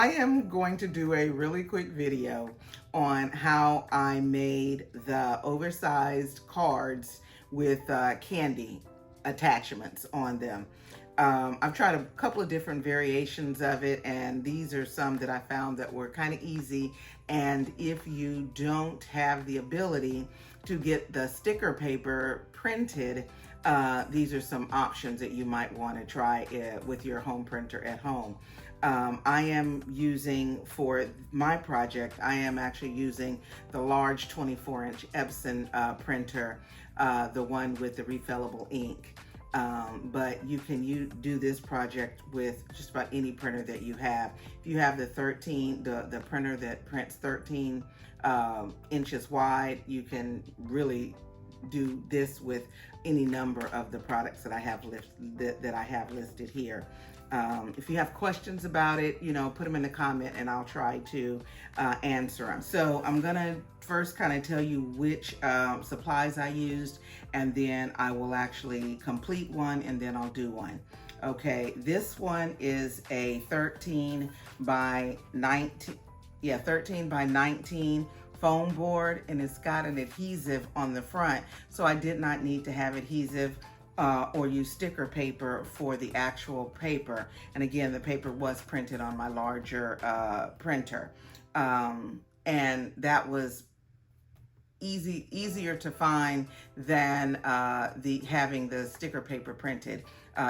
I am going to do a really quick video on how I made the oversized cards with candy attachments on them. I've tried a couple of different variations of it, and these are some that I found that were kind of easy. And if you don't have the ability to get the sticker paper printed, these are some options that you might want to try with your home printer at home. I am using, for my project, I am actually using the large 24-inch Epson printer, the one with the refillable ink. But you can do this project with just about any printer that you have. If you have the printer that prints 13 inches wide, you can really do this with any number of the products that I have listed here. If you have questions about it, put them in the comment and I'll try to answer them. So I'm gonna first kind of tell you which supplies I used, and then I will actually complete one and then I'll do one. Okay, this one is a 13 by 19 foam board, and it's got an adhesive on the front, so I did not need to have adhesive or use sticker paper for the actual paper. And again, the paper was printed on my larger printer, and that was easier to find than having the sticker paper printed.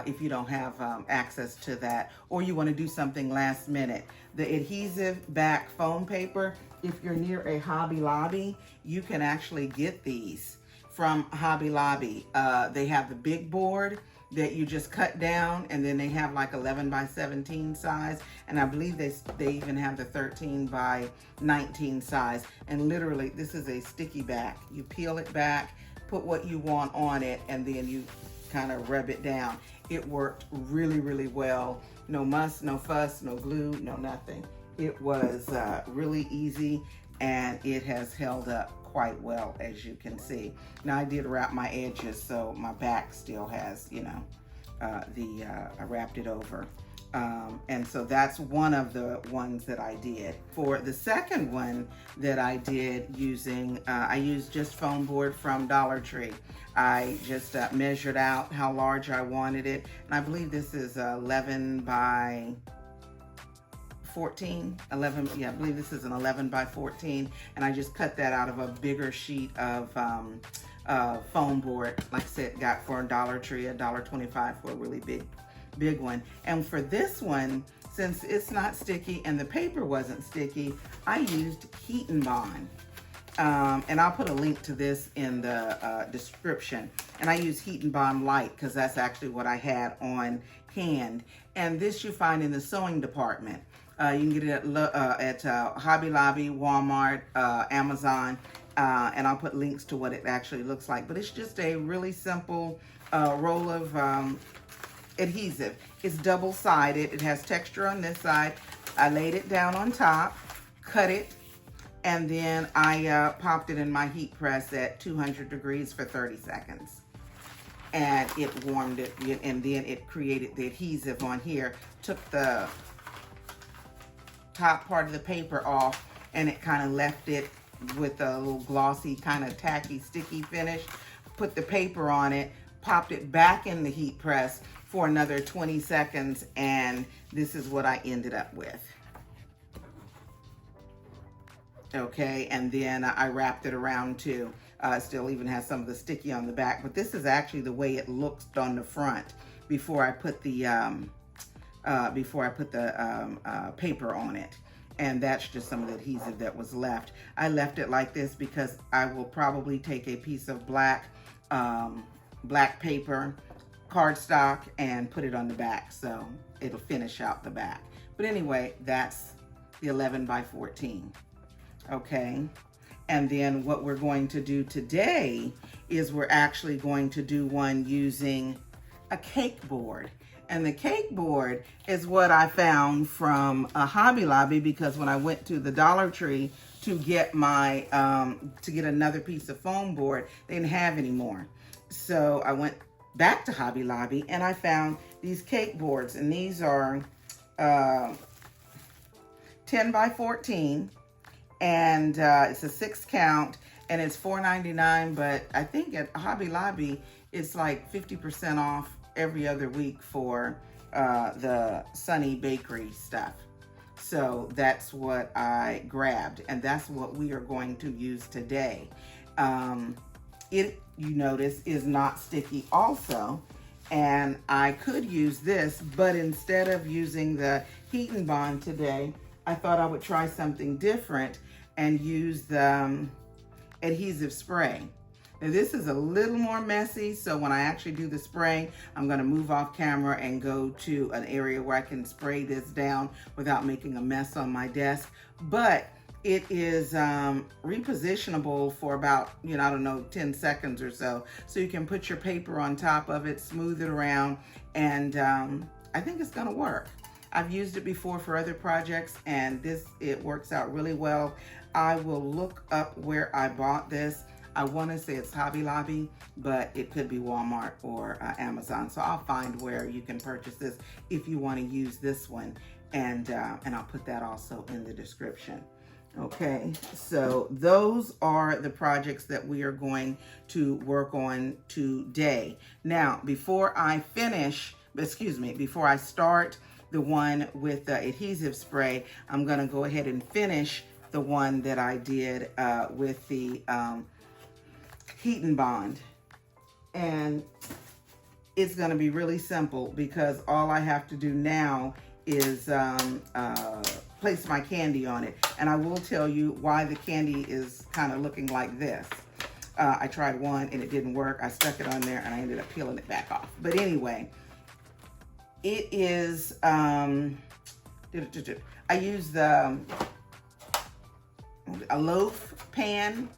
If you don't have access to that, or you want to do something last minute. The adhesive back foam paper, if you're near a Hobby Lobby, you can actually get these from Hobby Lobby. They have the big board that you just cut down, and then they have like 11 by 17 size, and I believe they even have the 13 by 19 size. And literally, this is a sticky back. You peel it back, put what you want on it, and then you kind of rub it down. It worked really, really well. No muss, no fuss, no glue, no nothing. It was really easy, and it has held up quite well, as you can see. Now, I did wrap my edges, so my back still has, I wrapped it over. And so that's one of the ones that I did. For the second one that I did I used just foam board from Dollar Tree. I just measured out how large I wanted it, and I believe this is 11 by 14, 11, yeah, I believe this is an 11 by 14, and I just cut that out of a bigger sheet of foam board. Like I said, got for Dollar Tree, $1.25 for a really big one. And for this one, since it's not sticky and the paper wasn't sticky, I used Heat and Bond. And I'll put a link to this in the description. And I use Heat and Bond Light because that's actually what I had on hand. And this you find in the sewing department. You can get it at Hobby Lobby, Walmart, Amazon, and I'll put links to what it actually looks like. But it's just a really simple roll of adhesive. It's double-sided. It has texture on this side. I laid it down on top, cut it, and then I popped it in my heat press at 200 degrees for 30 seconds. And it warmed it, and then it created the adhesive on here. Took the top part of the paper off, and it kind of left it with a little glossy, kind of tacky, sticky finish. Put the paper on it, popped it back in the heat press for another 20 seconds, and this is what I ended up with. Okay, and then I wrapped it around too. Still even has some of the sticky on the back, but this is actually the way it looks on the front before I put the paper on it. And that's just some of the adhesive that was left. I left it like this because I will probably take a piece of black paper, cardstock, and put it on the back, so it'll finish out the back. But anyway, that's the 11 by 14. Okay, and then what we're going to do today is we're actually going to do one using a cake board. And the cake board is what I found from a Hobby Lobby, because when I went to the Dollar Tree to get my to get another piece of foam board, they didn't have any more. So I went back to Hobby Lobby and I found these cake boards, and these are 10 by 14, and it's a 6 count, and it's $4.99. But I think at Hobby Lobby it's like 50% off every other week for the Sunny Bakery stuff. So that's what I grabbed, and that's what we are going to use today. It, you notice, is not sticky also, and I could use this, but instead of using the Heat and Bond today, I thought I would try something different and use the adhesive spray. Now this is a little more messy, so when I actually do the spraying, I'm gonna move off camera and go to an area where I can spray this down without making a mess on my desk. But it is repositionable for about, I don't know, 10 seconds or so. So you can put your paper on top of it, smooth it around, and I think it's gonna work. I've used it before for other projects, and it works out really well. I will look up where I bought this. I want to say it's Hobby Lobby, but it could be Walmart or Amazon. So I'll find where you can purchase this if you want to use this one, and I'll put that also in the description. Okay, so those are the projects that we are going to work on today. Now, before I start the one with the adhesive spray, I'm going to go ahead and finish the one that I did with the Heat and Bond. And it's going to be really simple because all I have to do now is place my candy on it. And I will tell you why the candy is kind of looking like this. I tried one and it didn't work. I stuck it on there and I ended up peeling it back off. But anyway, it is, I used a loaf pan,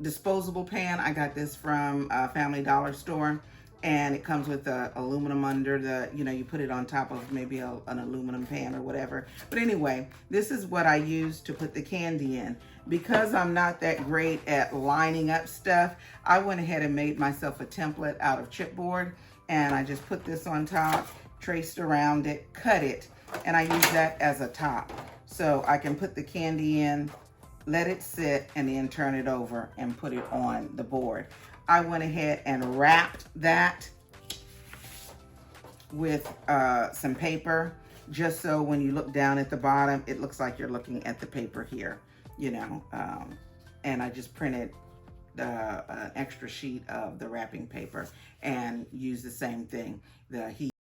disposable pan. I got this from Family Dollar Store, and it comes with the aluminum under the, you put it on top of maybe an aluminum pan or whatever. But anyway, this is what I use to put the candy in. Because I'm not that great at lining up stuff, I went ahead and made myself a template out of chipboard, and I just put this on top, traced around it, cut it, and I use that as a top. So I can put the candy in, let it sit, and then turn it over and put it on the board. I went ahead and wrapped that with some paper, just so when you look down at the bottom, it looks like you're looking at the paper here, and I just printed an extra sheet of the wrapping paper and used the same thing, the heat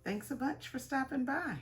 Thanks a bunch for stopping by.